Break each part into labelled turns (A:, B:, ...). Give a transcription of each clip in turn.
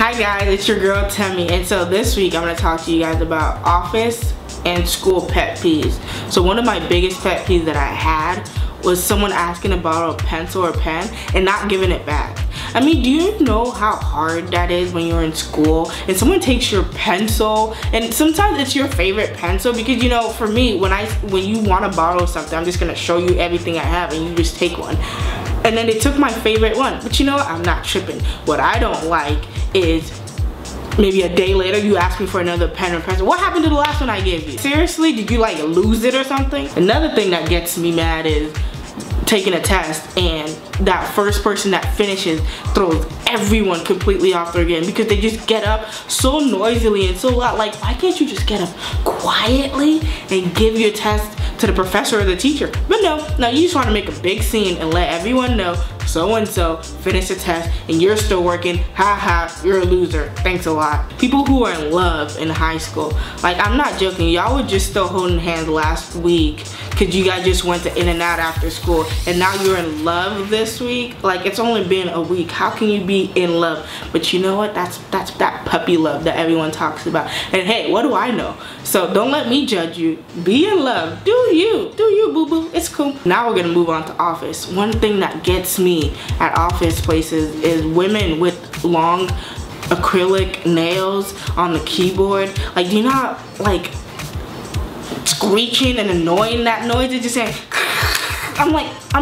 A: Hi guys, it's your girl Temi, and so this week I'm going to talk to you guys about office and school pet peeves. So one of my biggest pet peeves that I had was someone asking to borrow a pencil or pen and not giving it back. I mean, do you know how hard that is when you're in school and someone takes your pencil, and sometimes it's your favorite pencil, because you know, for me, when you want to borrow something, I'm just gonna show you everything I have and you just take one. And then they took my favorite one, but you know what? I'm not tripping. What I don't like is maybe a day later you ask me for another pen or pencil. What happened to the last one I gave you? Seriously, did you like lose it or something? Another thing that gets me mad is taking a test and that first person that finishes throws everyone completely off their game because they just get up so noisily and so loud. Like, why can't you just get up quietly and give your test to the professor or the teacher? But no, you just want to make a big scene and let everyone know so and so finished the test and you're still working. Ha, you're a loser. Thanks a lot. People who are in love in high school, like, I'm not joking, y'all were just still holding hands last week because you guys just went to In-N-Out after school, and now you're in love this week. Like, it's only been a week. How can you be in love? But you know what? That's that puppy love that everyone talks about. And hey, what do I know? So don't let me judge you. Be in love. Do you boo-boo. It's cool. Now we're gonna move on to office. One thing that gets me at office places is women with long acrylic nails on the keyboard. Like, do you not like screeching and annoying that noise? It's just saying I'm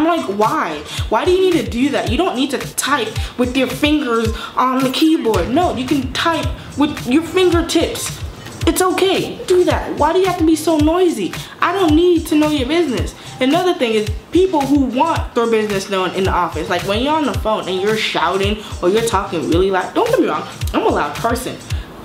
A: like, why? Why do you need to do that? You don't need to type with your fingers on the keyboard. No, you can type with your fingertips. It's okay, do that. Why do you have to be so noisy? I don't need to know your business. Another thing is people who want their business known in the office. Like, when you're on the phone and you're shouting or you're talking really loud, don't get me wrong, I'm a loud person.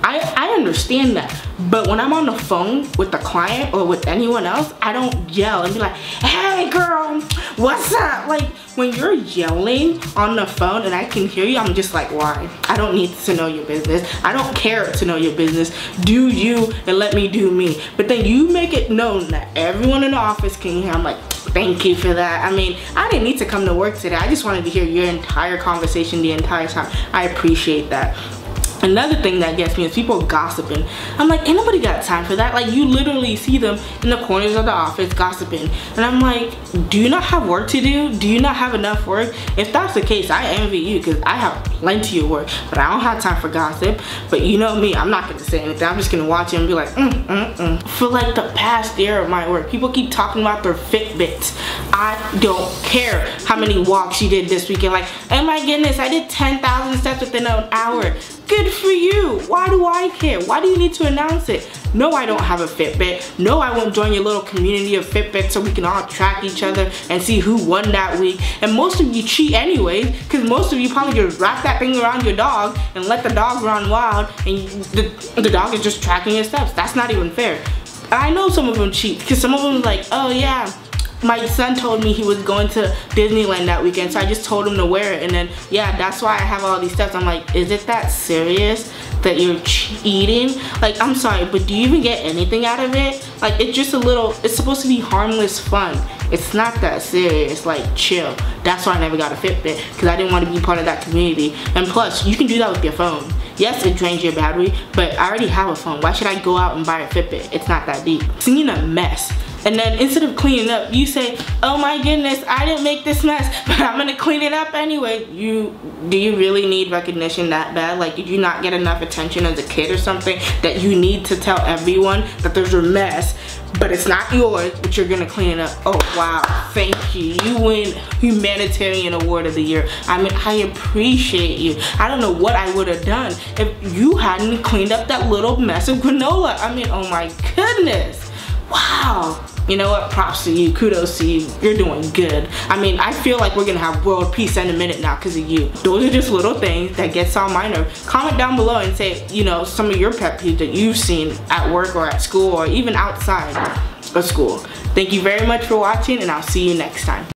A: I understand that, but when I'm on the phone with the client or with anyone else, I don't yell and be like, hey girl, what's up? Like, when you're yelling on the phone and I can hear you, I'm just like, why? I don't need to know your business. I don't care to know your business. Do you and let me do me. But then you make it known that everyone in the office can hear. I'm like, thank you for that. I mean, I didn't need to come to work today. I just wanted to hear your entire conversation the entire time. I appreciate that. Another thing that gets me is people gossiping. I'm like, ain't nobody got time for that. Like, you literally see them in the corners of the office gossiping. And I'm like, do you not have work to do? Do you not have enough work? If that's the case, I envy you because I have plenty of work, but I don't have time for gossip. But you know me, I'm not gonna say anything. I'm just gonna watch it and be like, For like the past year of my work, people keep talking about their Fitbits. I don't care how many walks you did this weekend. Like, oh my goodness, I did 10,000 steps within an hour. Good for you. Why do I care? Why do you need to announce it? No, I don't have a Fitbit. No, I won't join your little community of Fitbits so we can all track each other and see who won that week. And most of you cheat anyways, because most of you probably just wrap that thing around your dog and let the dog run wild, and the dog is just tracking your steps. That's not even fair. I know some of them cheat, because some of them are like, oh yeah, my son told me he was going to Disneyland that weekend, so I just told him to wear it, and then yeah, that's why I have all these steps. I'm like, is it that serious that you're cheating? Like, I'm sorry, but do you even get anything out of it? Like, it's just a little, it's supposed to be harmless fun. It's not that serious. Like, chill. That's why I never got a Fitbit, because I didn't want to be part of that community. And plus, you can do that with your phone. Yes, it drains your battery, but I already have a phone. Why should I go out and buy a Fitbit? It's not that deep. Seeing a mess, and then instead of cleaning up, you say, oh my goodness, I didn't make this mess, but I'm gonna clean it up anyway. Do you really need recognition that bad? Like, did you not get enough attention as a kid or something that you need to tell everyone that there's a mess, but it's not yours, but you're gonna clean it up? Oh wow, thank you. You win Humanitarian Award of the Year. I mean, I appreciate you. I don't know what I would have done if you hadn't cleaned up that little mess of granola. I mean, oh my goodness. Wow. You know what? Props to you. Kudos to you. You're doing good. I mean, I feel like we're gonna have world peace in a minute now because of you. Those are just little things that gets on my nerve. Comment down below and say, you know, some of your pet peeves that you've seen at work or at school or even outside of school. Thank you very much for watching, and I'll see you next time.